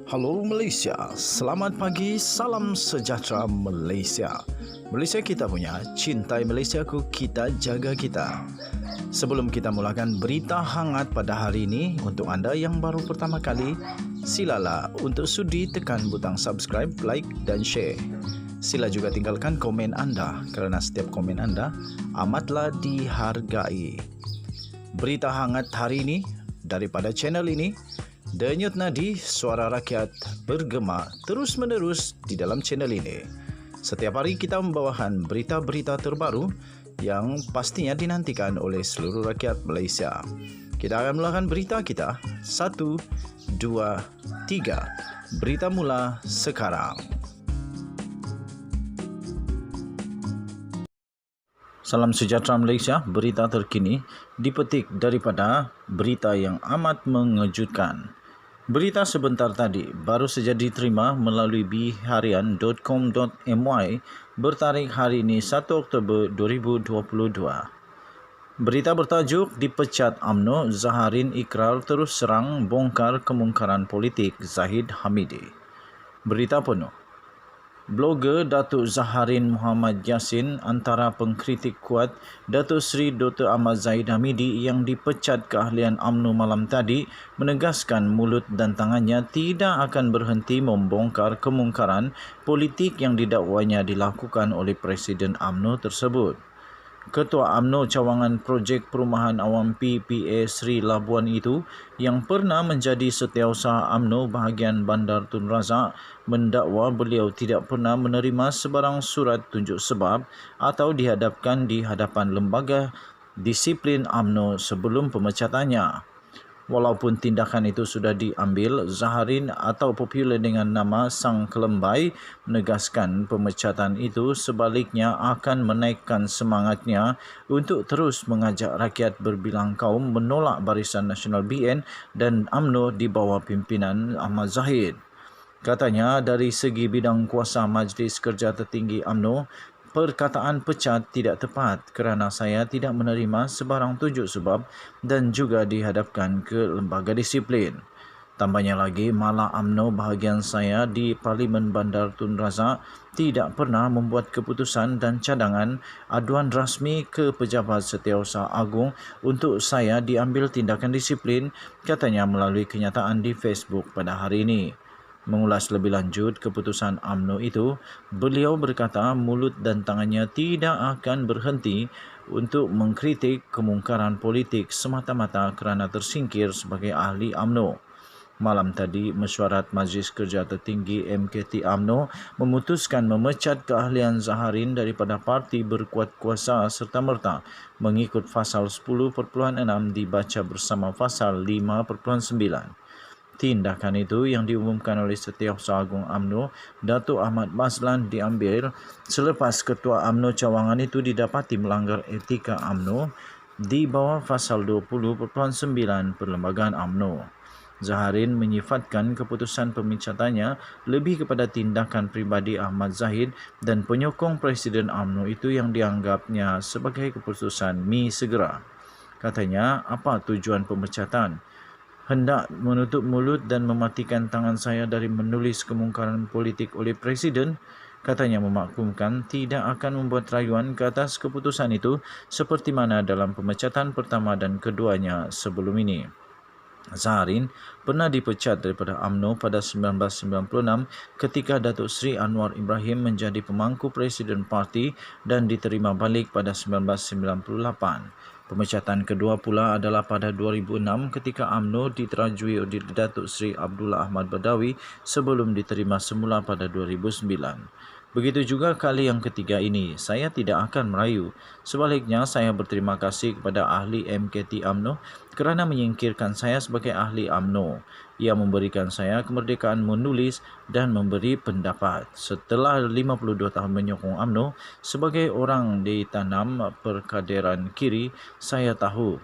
Halo Malaysia, selamat pagi, salam sejahtera Malaysia. Malaysia kita punya, cintai Malaysiaku, kita jaga kita. Sebelum kita mulakan berita hangat pada hari ini, untuk anda yang baru pertama kali, silalah untuk sudi tekan butang subscribe, like dan share. Sila juga tinggalkan komen anda kerana setiap komen anda amatlah dihargai. Berita hangat hari ini daripada channel ini, Denyut nadi suara rakyat bergema terus-menerus di dalam channel ini. Setiap hari kita membawakan berita-berita terbaru yang pastinya dinantikan oleh seluruh rakyat Malaysia. Kita akan mulakan berita kita. 1, 2, 3. Berita mula sekarang. Salam sejahtera Malaysia, berita terkini dipetik daripada berita yang amat mengejutkan. Berita sebentar tadi baru saja diterima melalui biharian.com.my bertarikh hari ini 1 Oktober 2022. Berita bertajuk Dipecat UMNO, Zaharin ikrar terus serang bongkar kemungkaran politik Zahid Hamidi. Berita penuh. Blogger Datuk Zaharin Muhammad Yassin antara pengkritik kuat Datuk Seri Dr. Ahmad Zahid Hamidi yang dipecat keahlian UMNO malam tadi menegaskan mulut dan tangannya tidak akan berhenti membongkar kemungkaran politik yang didakwanya dilakukan oleh Presiden UMNO tersebut. Ketua UMNO cawangan Projek Perumahan Awam PPA Sri Labuan itu yang pernah menjadi setiausaha UMNO bahagian Bandar Tun Razak mendakwa beliau tidak pernah menerima sebarang surat tunjuk sebab atau dihadapkan di hadapan lembaga disiplin UMNO sebelum pemecatannya. Walaupun tindakan itu sudah diambil, Zaharin atau popular dengan nama Sang Kelembai menegaskan pemecatan itu sebaliknya akan menaikkan semangatnya untuk terus mengajak rakyat berbilang kaum menolak Barisan Nasional BN dan UMNO di bawah pimpinan Ahmad Zahid. Katanya dari segi bidang kuasa Majlis Kerja Tertinggi UMNO, perkataan pecat tidak tepat kerana saya tidak menerima sebarang tunjuk sebab dan juga dihadapkan ke lembaga disiplin. Tambahnya lagi, Mala UMNO bahagian saya di Parlimen Bandar Tun Razak tidak pernah membuat keputusan dan cadangan aduan rasmi ke Pejabat Setiausaha Agung untuk saya diambil tindakan disiplin, katanya melalui kenyataan di Facebook pada hari ini. Mengulas lebih lanjut keputusan UMNO itu, beliau berkata mulut dan tangannya tidak akan berhenti untuk mengkritik kemungkaran politik semata-mata kerana tersingkir sebagai ahli UMNO. Malam tadi, Mesyuarat Majlis Kerja Tertinggi MKT UMNO memutuskan memecat keahlian Zaharin daripada parti berkuat kuasa serta-merta mengikut Fasal 10.6 dibaca bersama Fasal 5.9. Tindakan itu yang diumumkan oleh Setiausaha Agung UMNO, Datuk Ahmad Mazlan diambil selepas Ketua UMNO cawangan itu didapati melanggar etika UMNO di bawah Fasal 20.9 Perlembagaan UMNO. Zaharin menyifatkan keputusan pemecatannya lebih kepada tindakan pribadi Ahmad Zahid dan penyokong Presiden UMNO itu yang dianggapnya sebagai keputusan mi segera. Katanya, apa tujuan pemecatan? Hendak menutup mulut dan mematikan tangan saya dari menulis kemungkaran politik oleh Presiden, katanya memaklumkan tidak akan membuat rayuan ke atas keputusan itu seperti mana dalam pemecatan pertama dan keduanya sebelum ini. Zaharin pernah dipecat daripada UMNO pada 1996 ketika Datuk Seri Anwar Ibrahim menjadi pemangku Presiden Parti dan diterima balik pada 1998. Pemecatan kedua pula adalah pada 2006 ketika UMNO diterajui oleh Datuk Seri Abdullah Ahmad Badawi sebelum diterima semula pada 2009. Begitu juga kali yang ketiga ini, saya tidak akan merayu. Sebaliknya, saya berterima kasih kepada ahli MKT UMNO kerana menyingkirkan saya sebagai ahli UMNO. Ia memberikan saya kemerdekaan menulis dan memberi pendapat. Setelah 52 tahun menyokong UMNO, sebagai orang ditanam perkaderan kiri, saya tahu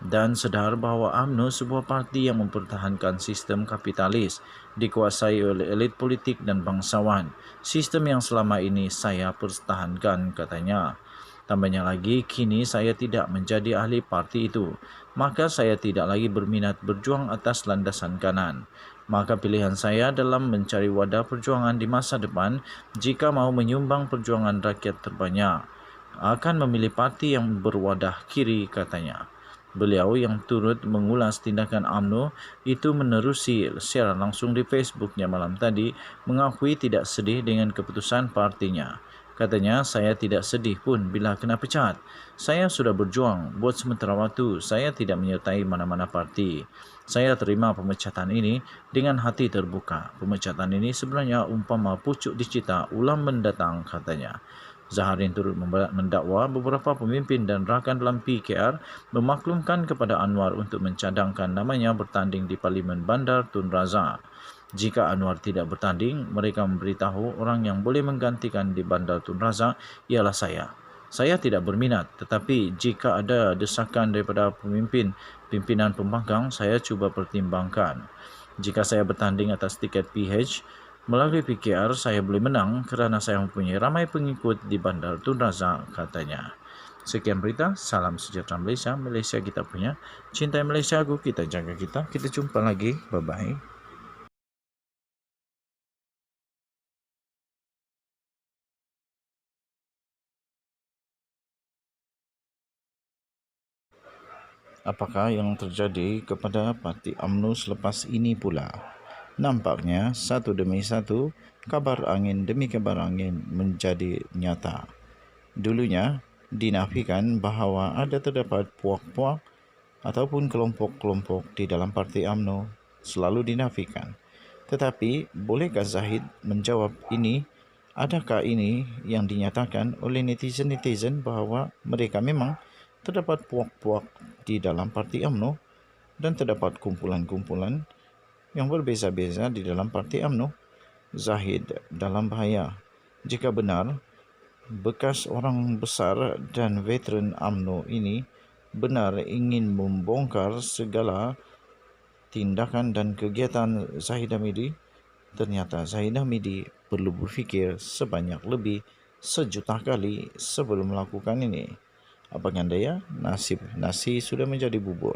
dan sedar bahawa UMNO sebuah parti yang mempertahankan sistem kapitalis, dikuasai oleh elit politik dan bangsawan. Sistem yang selama ini saya pertahankan, katanya. Tambahnya lagi, kini saya tidak menjadi ahli parti itu, maka saya tidak lagi berminat berjuang atas landasan kanan. Maka pilihan saya dalam mencari wadah perjuangan di masa depan, jika mau menyumbang perjuangan rakyat terbanyak, akan memilih parti yang berwadah kiri, katanya. Beliau yang turut mengulas tindakan UMNO itu menerusi siaran langsung di Facebooknya malam tadi, mengakui tidak sedih dengan keputusan partinya. Katanya, saya tidak sedih pun bila kena pecat. Saya sudah berjuang, buat sementara waktu saya tidak menyertai mana-mana parti. Saya terima pemecatan ini dengan hati terbuka. Pemecatan ini sebenarnya umpama pucuk dicita ulang mendatang, katanya. Zaharin turut mendakwa beberapa pemimpin dan rakan dalam PKR memaklumkan kepada Anwar untuk mencadangkan namanya bertanding di Parlimen Bandar Tun Razak. Jika Anwar tidak bertanding, mereka memberitahu orang yang boleh menggantikan di Bandar Tun Razak ialah saya. Saya tidak berminat, tetapi jika ada desakan daripada pimpinan pembangkang, saya cuba pertimbangkan. Jika saya bertanding atas tiket PH, melalui PKR saya boleh menang kerana saya mempunyai ramai pengikut di Bandar Tun Razak, katanya. Sekian berita, salam sejahtera Malaysia, Malaysia kita punya. Cintai Malaysia aku, kita jaga kita. Kita jumpa lagi, bye-bye. Apakah yang terjadi kepada parti UMNO selepas ini pula? Nampaknya satu demi satu, kabar angin demi kabar angin menjadi nyata. Dulunya dinafikan bahawa ada terdapat puak-puak ataupun kelompok-kelompok di dalam parti UMNO, selalu dinafikan. Tetapi bolehkah Zahid menjawab ini? Adakah ini yang dinyatakan oleh netizen-netizen bahawa mereka memang terdapat puak-puak di dalam parti UMNO dan terdapat kumpulan-kumpulan yang berbeza-beza di dalam parti UMNO? Zahid dalam bahaya jika benar bekas orang besar dan veteran UMNO ini benar ingin membongkar segala tindakan dan kegiatan Zahid Hamidi. Ternyata Zahid Hamidi perlu berfikir sebanyak lebih sejuta kali sebelum melakukan ini. Apakah daya? Nasi sudah menjadi bubur.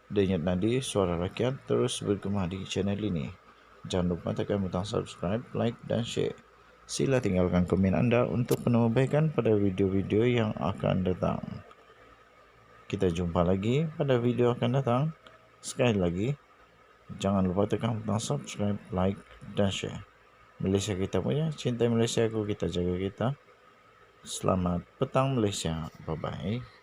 Denyut nadi suara rakyat terus bergema di channel ini. Jangan lupa tekan butang subscribe, like dan share. Sila tinggalkan komen anda untuk penambahkan pada video-video yang akan datang. Kita jumpa lagi pada video akan datang. Sekali lagi, jangan lupa tekan butang subscribe, like dan share. Malaysia kita punya, cintai Malaysia aku, kita jaga kita. Selamat petang Malaysia. Bye-bye.